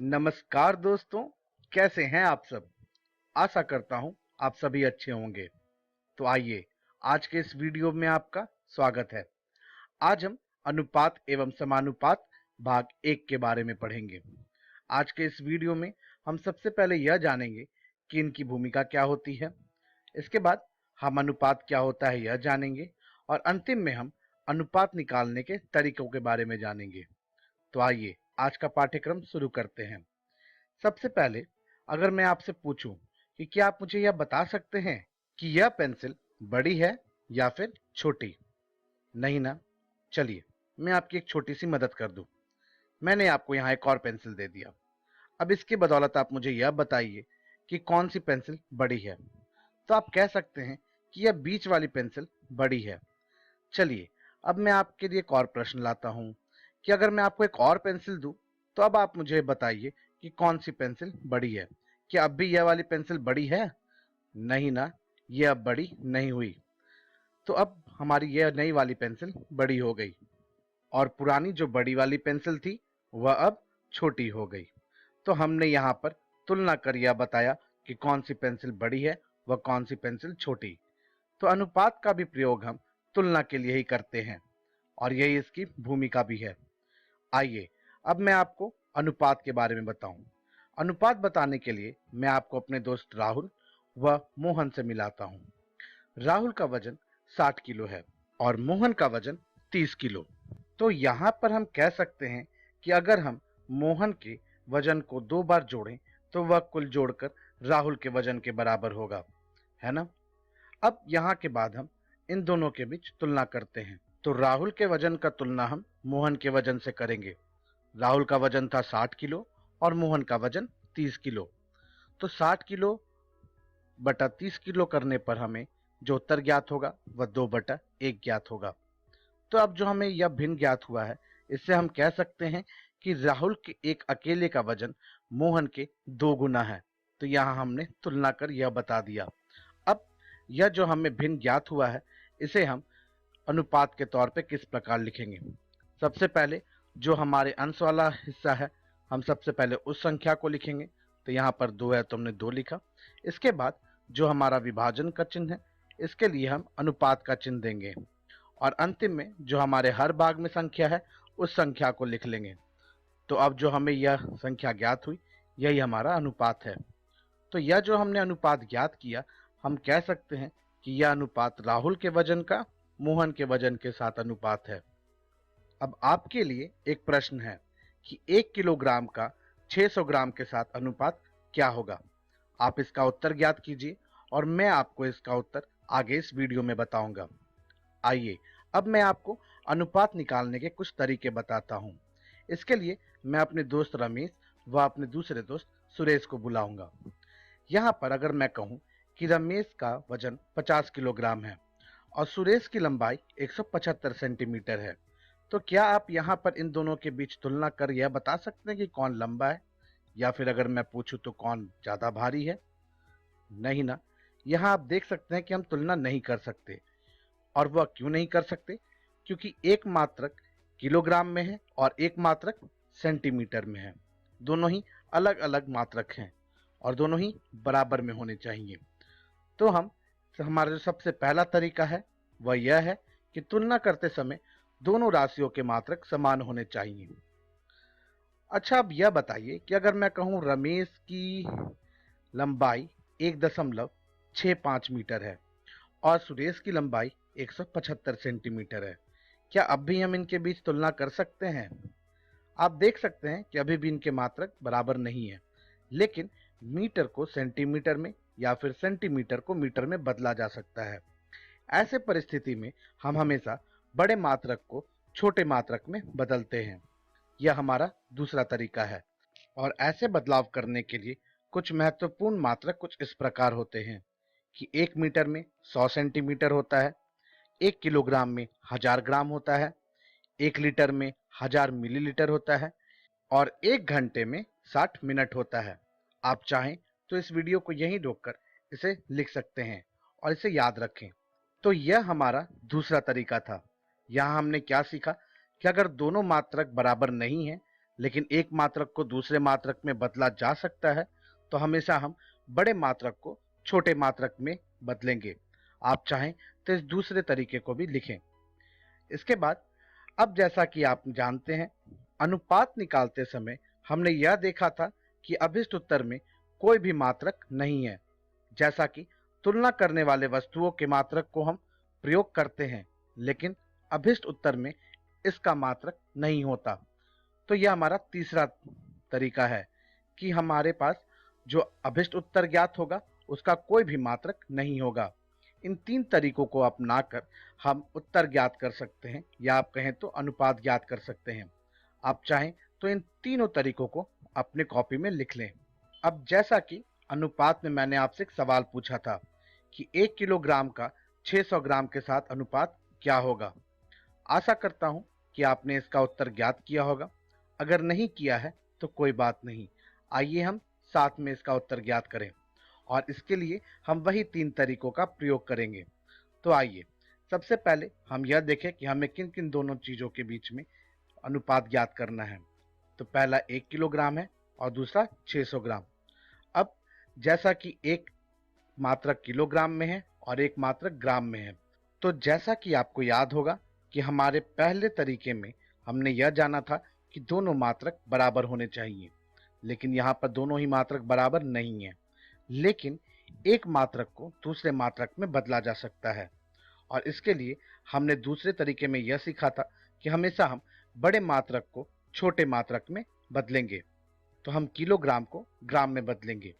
नमस्कार दोस्तों, कैसे हैं आप सब। आशा करता हूं आप सभी अच्छे होंगे। तो आइए, आज के इस वीडियो में आपका स्वागत है। आज हम अनुपात एवं समानुपात भाग 1 के बारे में पढ़ेंगे। आज के इस वीडियो में हम सबसे पहले यह जानेंगे कि इनकी भूमिका क्या होती है। इसके बाद हम अनुपात क्या होता है यह जानेंगे और अंतिम में हम अनुपात निकालने के तरीकों के बारे में जानेंगे। तो आइए, आज का पाठ्यक्रम शुरू करते हैं। सबसे पहले अगर मैं आपसे पूछूं कि क्या आप मुझे यह बता सकते हैं कि यह पेंसिल बड़ी है या फिर छोटी? नहीं ना? चलिए, मैं आपकी एक छोटी सी मदद कर दूं। मैंने आपको यहाँ एक और पेंसिल दे दिया। अब इसकी बदौलत आप मुझे यह बताइए कि कौन सी पेंसिल बड़ी है। तो आप कह सकते हैं कि यह बीच वाली पेंसिल बड़ी है। चलिए, अब मैं आपके लिए एक और प्रश्न लाता हूं कि अगर मैं आपको एक और पेंसिल दूं तो अब आप मुझे बताइए कि कौन सी पेंसिल बड़ी है। क्या अब भी यह वाली पेंसिल बड़ी है? नहीं ना, यह अब बड़ी नहीं हुई। तो अब हमारी यह नई वाली पेंसिल बड़ी हो गई और पुरानी जो बड़ी वाली पेंसिल थी वह अब छोटी हो गई। तो हमने यहाँ पर तुलना कर यह बताया कि कौन सी पेंसिल बड़ी है व कौन सी पेंसिल छोटी। तो अनुपात का भी प्रयोग हम तुलना के लिए ही करते हैं और यही इसकी भूमिका भी है। आइए, अब मैं आपको अनुपात के बारे में बताऊं। अनुपात बताने के लिए मैं आपको अपने दोस्त राहुल व मोहन से मिलाता हूं। राहुल का वजन 60 किलो है और मोहन का वजन 30 किलो। तो यहाँ पर हम कह सकते हैं कि अगर हम मोहन के वजन को 2 बार जोड़ें तो वह कुल जोड़कर राहुल के वजन के बराबर होगा, है ना? अब यहाँ के बाद हम इन दोनों के बीच तुलना करते हैं। तो राहुल के वजन का तुलना हम मोहन के वजन से करेंगे। राहुल का वजन था 60 किलो और मोहन का वजन 30 किलो। तो 60 किलो बटा 30 किलो करने पर हमें जो उत्तर ज्ञात होगा वह 2/1 ज्ञात होगा। तो अब जो हमें यह भिन्न ज्ञात हुआ है, इससे हम कह सकते हैं कि राहुल के एक अकेले का वजन मोहन के 2 गुना है। तो यहाँ हमने तुलना कर यह बता दिया। अब यह जो हमें भिन्न ज्ञात हुआ है, इसे हम अनुपात के तौर पे किस प्रकार लिखेंगे। सबसे पहले जो हमारे अंश वाला हिस्सा है, हम सबसे पहले उस संख्या को लिखेंगे। तो यहाँ पर 2 है तो हमने 2 लिखा। इसके बाद जो हमारा विभाजन का चिन्ह है, इसके लिए हम अनुपात का चिन्ह देंगे और अंतिम में जो हमारे हर भाग में संख्या है उस संख्या को लिख लेंगे। तो अब जो हमें यह संख्या ज्ञात हुई, यही हमारा अनुपात है। तो यह जो हमने अनुपात ज्ञात किया, हम कह सकते हैं कि यह अनुपात राहुल के वजन का मोहन के वजन के साथ अनुपात है। अब आपके लिए एक प्रश्न है कि 1 किलोग्राम का 600 ग्राम के साथ अनुपात क्या होगा। आप इसका उत्तर ज्ञात कीजिए और मैं आपको इसका उत्तर आगे इस वीडियो में बताऊंगा। आइए, अब मैं आपको अनुपात निकालने के कुछ तरीके बताता हूं। इसके लिए मैं अपने दोस्त रमेश व अपने दूसरे दोस्त सुरेश को बुलाऊंगा। यहाँ पर अगर मैं कहूँ कि रमेश का वजन 50 किलोग्राम है और सुरेश की लंबाई 175 सेंटीमीटर है, तो क्या आप यहाँ पर इन दोनों के बीच तुलना कर यह बता सकते हैं कि कौन लंबा है, या फिर अगर मैं पूछूं तो कौन ज्यादा भारी है? नहीं ना। यहाँ आप देख सकते हैं कि हम तुलना नहीं कर सकते। और वह क्यों नहीं कर सकते? क्योंकि एक मात्रक किलोग्राम में है और एक मात्रक सेंटीमीटर में है। दोनों ही अलग अलग मात्रक हैं और दोनों ही बराबर में होने चाहिए। तो हमारा जो सबसे पहला तरीका है वह यह है कि तुलना करते समय दोनों राशियों के मात्रक समान होने चाहिए। अच्छा, अब यह बताइए कि अगर मैं कहूं रमेश की लंबाई 1.65 मीटर है और सुरेश की लंबाई 175 सेंटीमीटर है, क्या अब भी हम इनके बीच तुलना कर सकते हैं? आप देख सकते हैं कि अभी भी इनके मात्रक बराबर नहीं है, लेकिन मीटर को सेंटीमीटर में या फिर सेंटीमीटर को मीटर में बदला जा सकता है। ऐसे परिस्थिति में हम हमेशा बड़े मात्रक को छोटे मात्रक में बदलते हैं। यह हमारा दूसरा तरीका है और ऐसे बदलाव करने के लिए कुछ महत्वपूर्ण मात्रक कुछ इस प्रकार होते हैं कि 1 मीटर में 100 सेंटीमीटर होता है, 1 किलोग्राम में 1000 ग्राम होता है, 1 लीटर में 1000 मिलीलीटर होता है और 1 घंटे में 60 मिनट होता है। आप चाहें तो इस वीडियो को यहीं रोककर इसे लिख सकते हैं और इसे याद रखें। तो यह हमारा दूसरा तरीका था। यहाँ हमने क्या सीखा कि अगर दोनों मात्रक बराबर नहीं है लेकिन एक मात्रक को दूसरे मात्रक में बदला जा सकता है, तो हमेशा हम बड़े मात्रक को छोटे मात्रक में बदलेंगे। आप चाहें तो इस दूसरे तरीके को भी लिखें। इसके बाद अब जैसा कि आप जानते हैं, अनुपात निकालते समय हमने यह देखा था कि अभिष्ट उत्तर में कोई भी मात्रक नहीं है। जैसा कि तुलना करने वाले वस्तुओं के मात्रक को हम प्रयोग करते हैं, लेकिन अभिष्ट उत्तर में इसका मात्रक नहीं होता। तो यह हमारा तीसरा तरीका है कि हमारे पास जो अभिष्ट उत्तर ज्ञात होगा उसका कोई भी मात्रक नहीं होगा। इन तीन तरीकों को अपनाकर हम उत्तर ज्ञात कर सकते हैं, या आप कहें तो अनुपात ज्ञात कर सकते हैं। आप चाहें तो इन तीनों तरीकों को अपने कॉपी में लिख लें। अब जैसा कि अनुपात में मैंने आपसे एक सवाल पूछा था कि 1 किलोग्राम का 600 ग्राम के साथ अनुपात क्या होगा। आशा करता हूं कि आपने इसका उत्तर ज्ञात किया होगा। अगर नहीं किया है तो कोई बात नहीं, आइए हम साथ में इसका उत्तर ज्ञात करें, और इसके लिए हम वही तीन तरीकों का प्रयोग करेंगे। तो आइए सबसे पहले हम यह देखें कि हमें किन किन दोनों चीज़ों के बीच में अनुपात ज्ञात करना है। तो पहला 1 किलोग्राम है और दूसरा 600 ग्राम। अब जैसा कि एक मात्रक किलोग्राम में है और एक मात्रक ग्राम में है, तो जैसा कि आपको याद होगा कि हमारे पहले तरीके में हमने यह जाना था कि दोनों मात्रक बराबर होने चाहिए, लेकिन यहाँ पर दोनों ही मात्रक बराबर नहीं है। लेकिन एक मात्रक को दूसरे मात्रक में बदला जा सकता है, और इसके लिए हमने दूसरे तरीके में यह सीखा था कि हमेशा हम बड़े मात्रक को छोटे मात्रक में बदलेंगे। तो हम किलोग्राम को ग्राम में बदलेंगे।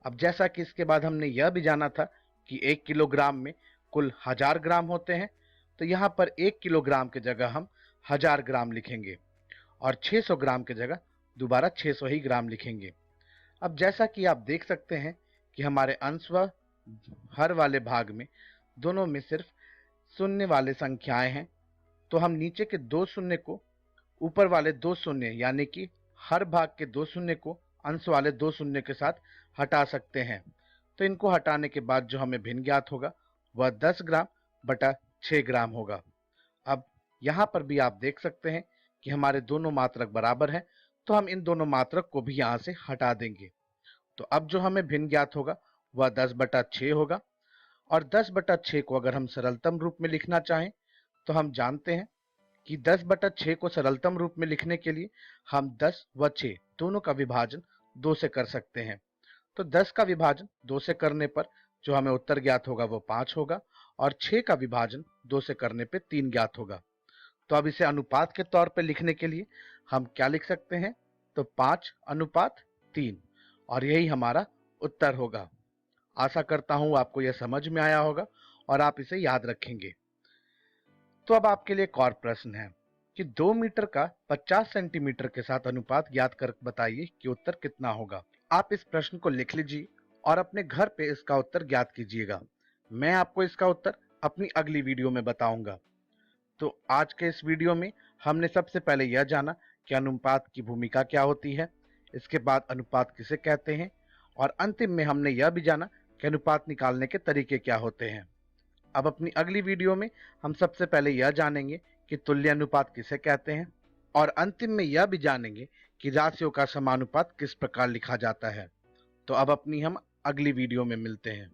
अब जैसा कि इसके बाद हमने यह भी जाना था कि 1 किलोग्राम में कुल 1000 ग्राम होते हैं, तो यहाँ पर 1 किलोग्राम की जगह हम 1000 ग्राम लिखेंगे, और 600 ग्राम की जगह दोबारा 600 ही ग्राम लिखेंगे। अब जैसा कि आप देख सकते हैं कि हमारे अंश व हर वाले भाग में दोनों में सिर्फ शून्य वाले संख्याएं हैं, तो हम नीचे के दो शून्य को ऊपर वाले दो शून्य यानी कि हर भाग के दो शून्य को अंश वाले दो शून्य के साथ हटा सकते हैं। तो इनको हटाने के बाद जो हमें भिन्न ज्ञात होगा वह 10 ग्राम बटा 6 ग्राम होगा। अब यहाँ पर भी आप देख सकते हैं कि हमारे दोनों मात्रक बराबर हैं, तो हम इन दोनों मात्रक को भी यहाँ से हटा देंगे। तो अब जो हमें भिन्न ज्ञात होगा वह 10 बटा 6 होगा, और 10 बटा 6 को अगर हम सरलतम रूप में लिखना चाहें तो हम जानते हैं कि 10 बटा 6 को सरलतम रूप में लिखने के लिए हम 10 व 6 दोनों का विभाजन 2 से कर सकते हैं। तो 10 का विभाजन 2 से करने पर जो हमें उत्तर ज्ञात होगा वो 5 होगा, और 6 का विभाजन 2 से करने पे 3 ज्ञात होगा। तो अब इसे अनुपात के तौर पे लिखने के लिए हम क्या लिख सकते हैं, तो 5:3, और यही हमारा उत्तर होगा। आशा करता हूं आपको यह समझ में आया होगा और आप इसे याद रखेंगे। तो अब आपके लिए एक और प्रश्न है कि 2 मीटर का 50 सेंटीमीटर के साथ अनुपात ज्ञात कर बताइए कि उत्तर कितना होगा। आप इस प्रश्न को लिख लीजिए और अपने घर पे इसका उत्तर ज्ञात कीजिएगा। मैं आपको इसका उत्तर अपनी अगली वीडियो में बताऊंगा। तो आज के इस वीडियो में हमने सबसे पहले यह जाना कि अनुपात की भूमिका क्या होती है, इसके बाद अनुपात किसे कहते हैं, और अंतिम में हमने यह भी जाना कि अनुपात निकालने के तरीके क्या होते हैं। अब अपनी अगली वीडियो में हम सबसे पहले यह जानेंगे कि तुल्य अनुपात किसे कहते हैं, और अंतिम में यह भी जानेंगे कि राशियों का समानुपात किस प्रकार लिखा जाता है। तो अब अपनी हम अगली वीडियो में मिलते हैं।